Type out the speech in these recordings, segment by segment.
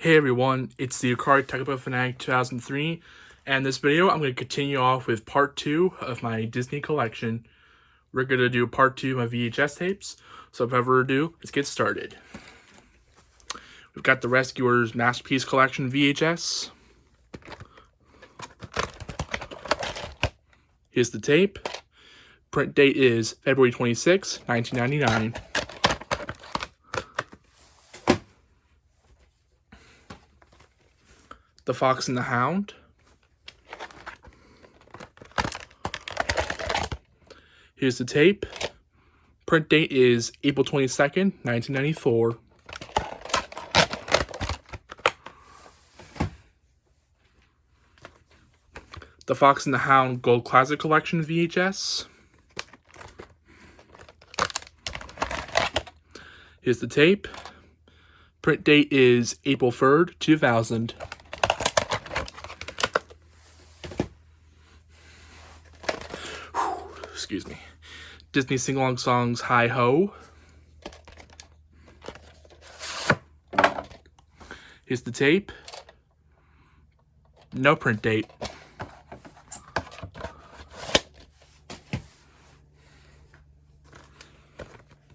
Hey everyone, it's the Akari Technical Fanatic 2003, and this video I'm going to continue off with part 2 of my Disney collection. We're going to do part 2 of my VHS tapes, so without further ado, let's get started. We've got the Rescuers Masterpiece Collection VHS. Here's the tape. Print date is February 26, 1999. The Fox and the Hound. Here's the tape. Print date is April 22nd, 1994. The Fox and the Hound Gold Classic Collection VHS. Here's the tape. Print date is April 3rd, 2000. Excuse me. Disney Sing-Along Songs Hi Ho. Here's the tape. No print date.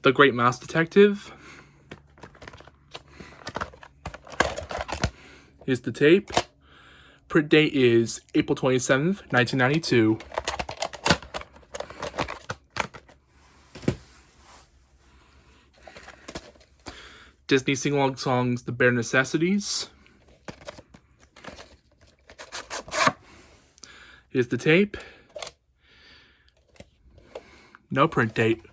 The Great Mouse Detective. Here's the tape. Print date is April 27th, 1992. Disney Sing-Along Songs The Bare Necessities. Here's the tape. No print date.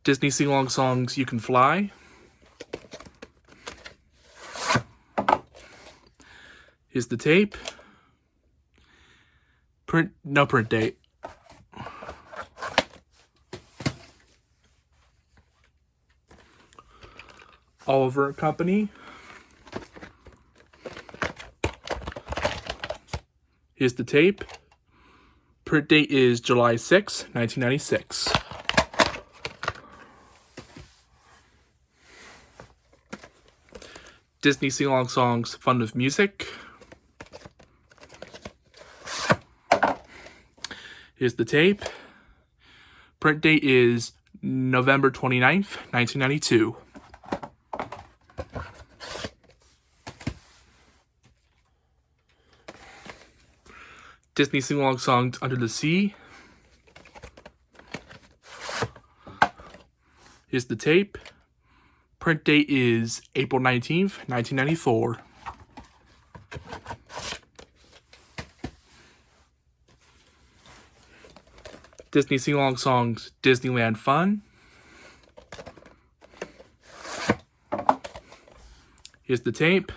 Disney Sing-Along Songs You Can Fly. Here's the tape. No print date. Oliver and Company. Here's the tape. Print date is July 6, 1996. Disney Sing-Along Songs Fun with Music. Here's the tape. Print date is November 29th, 1992. Disney Sing-Along Songs Under the Sea. Here's the tape. Print date is April 19th, 1994. Disney Sing-Along Songs Disneyland Fun. Here's the tape.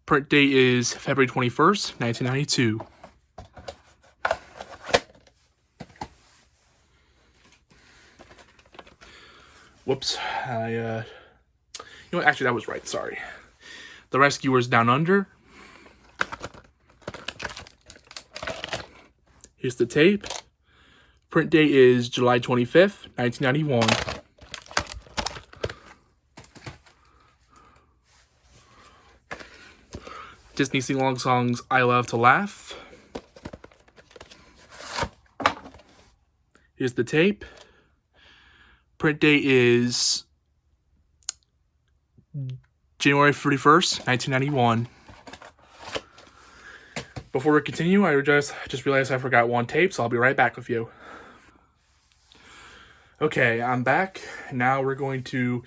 Print date is February 21st, 1992. Whoops, you know what, actually that was right, sorry. The Rescuers Down Under. Here's the tape. Print date is July 25th, 1991. Disney Sing-Along Songs I Love to Laugh. Here's the tape. Print date is January 31st, 1991. Before we continue, I just realized I forgot one tape, so I'll be right back with you. Okay, I'm back. Now we're going to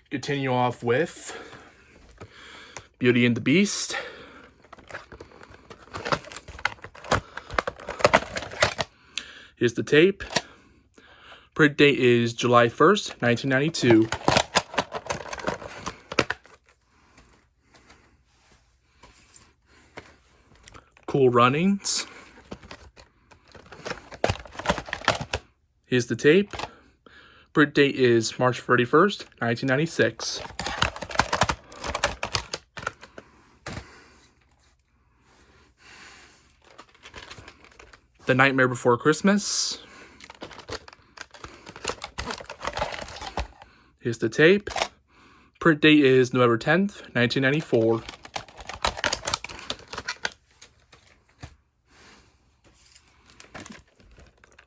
continue off with Beauty and the Beast. Here's the tape. Print date is July 1st, 1992. Cool Runnings. Here's the tape. Print date is March 31st, 1996. The Nightmare Before Christmas. Here's the tape. Print date is November 10th, 1994.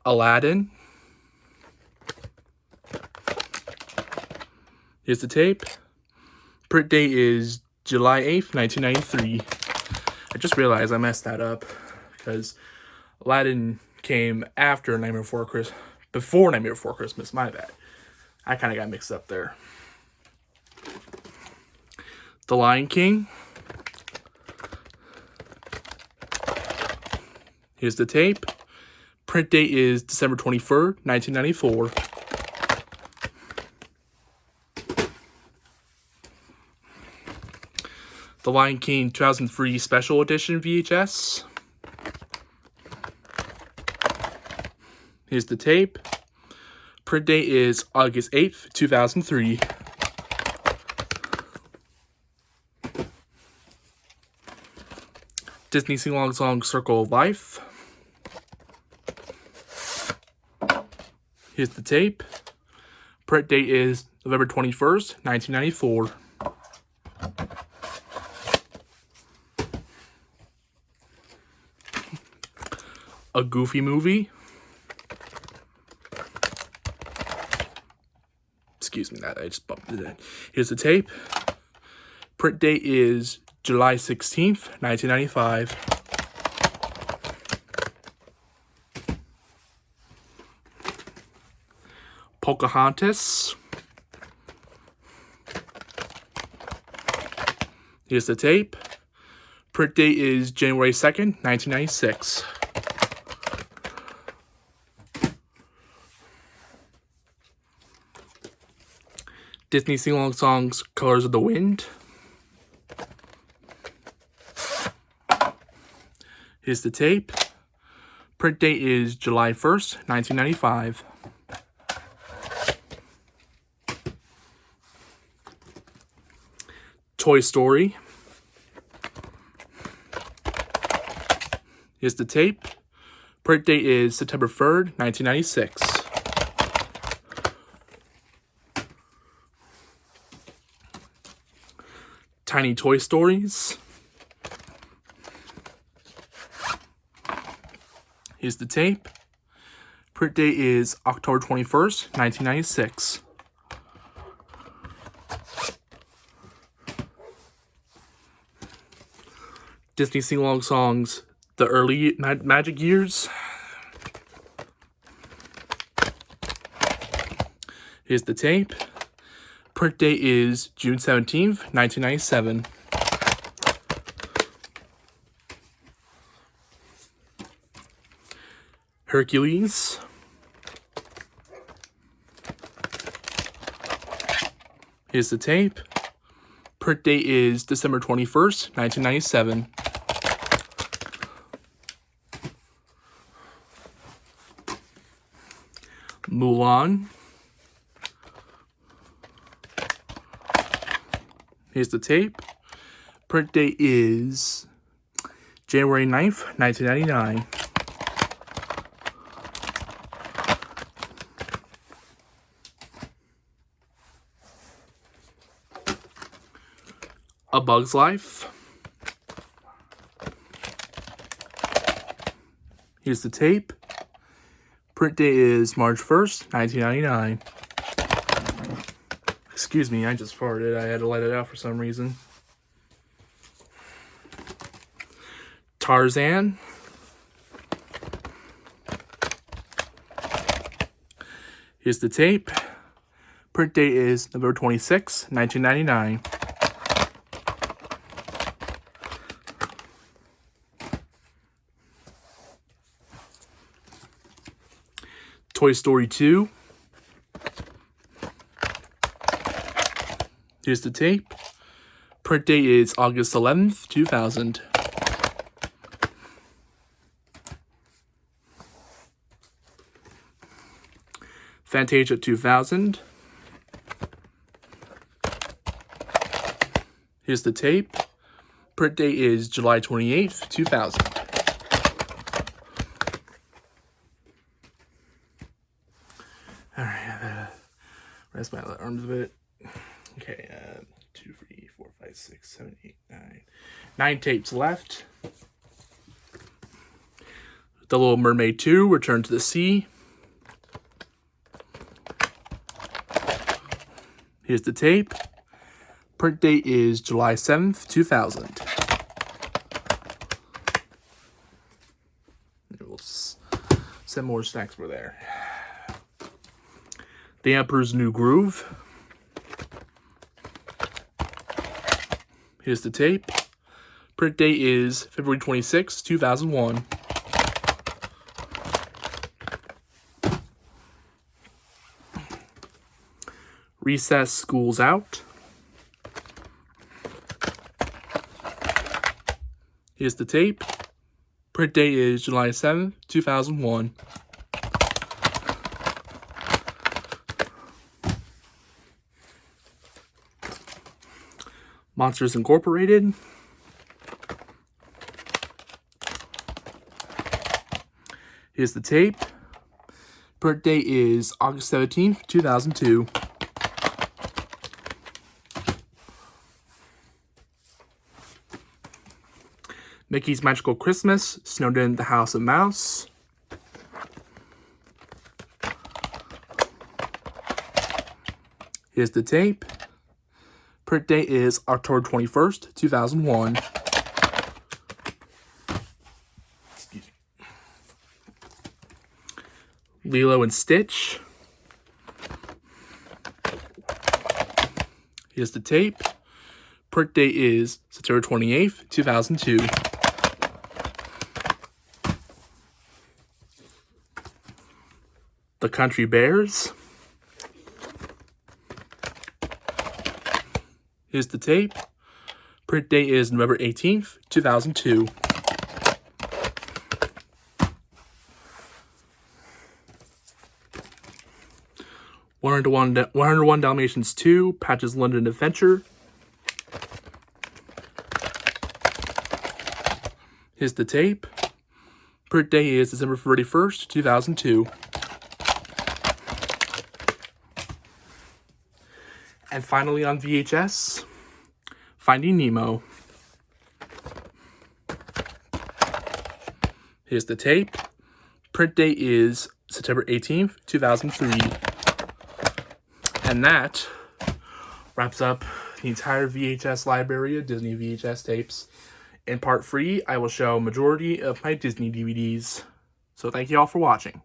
Aladdin. Here's the tape. Print date is July 8th, 1993. I just realized I messed that up because Aladdin came after Nightmare Before Christmas. Before Nightmare Before Christmas, my bad. I kind of got mixed up there. The Lion King. Here's the tape. Print date is December 23rd, 1994. The Lion King 2003 Special Edition VHS. Here's the tape. Print date is August 8th, 2003. Disney Sing-Along Song Circle of Life. Here's the tape. Print date is November 21st, 1994. A Goofy Movie. Excuse me, that I just bumped it in. Here's the tape. Print date is July 16th, 1995. Pocahontas. Here's the tape. Print date is January 2nd, 1996. Disney Sing-Along Songs Colors of the Wind. Here's the tape. Print date is July 1st, 1995. Toy Story. Here's the tape. Print date is September 3rd, 1996. Tiny Toy Stories. Here's the tape. Print date is October 21st, 1996. Disney Sing-Along Songs, The Early Magic Years. Here's the tape. Print date is June 17th, 1997. Hercules. Here's the tape. Print date is December 21st, 1997. Mulan. Here's the tape. Print date is January 9th, 1999. A Bug's Life. Here's the tape. Print date is March 1st, 1999. Excuse me, I just farted. I had to let it out for some reason. Tarzan. Here's the tape. Print date is November 26th, 1999. Toy Story 2. Here's the tape. Print date is August 11th, 2000. Fantasia 2000. Here's the tape. Print date is July 28th, 2000. Alright, Rest my arms a bit. Okay, 2, 3, 4, 5, 6, 7, 8, 9. 9 tapes left. The Little Mermaid 2, Return to the Sea. Here's the tape. Print date is July 7th, 2000. We'll send more snacks for there. The Emperor's New Groove. Here's the tape. Print date is February 26, 2001. Recess, School's Out. Here's the tape. Print date is July 7th, 2001. Monsters Incorporated. Here's the tape. Print date is August 17th, 2002. Mickey's Magical Christmas, Snowden, the House of Mouse. Here's the tape. Print date is October 21st, 2001. Excuse me. Lilo and Stitch. Here's the tape. Print date is September 28th, 2002. The Country Bears. Here's the tape. Print date is November 18th, 2002. One 101 Dalmatians 2, Patch's London Adventure. Here's the tape. Print date is December 31st, 2002. And finally on VHS, Finding Nemo. Here's the tape. Print date is September 18th, 2003. And that wraps up the entire VHS library of Disney VHS tapes. In part 3, I will show a majority of my Disney DVDs. So thank you all for watching.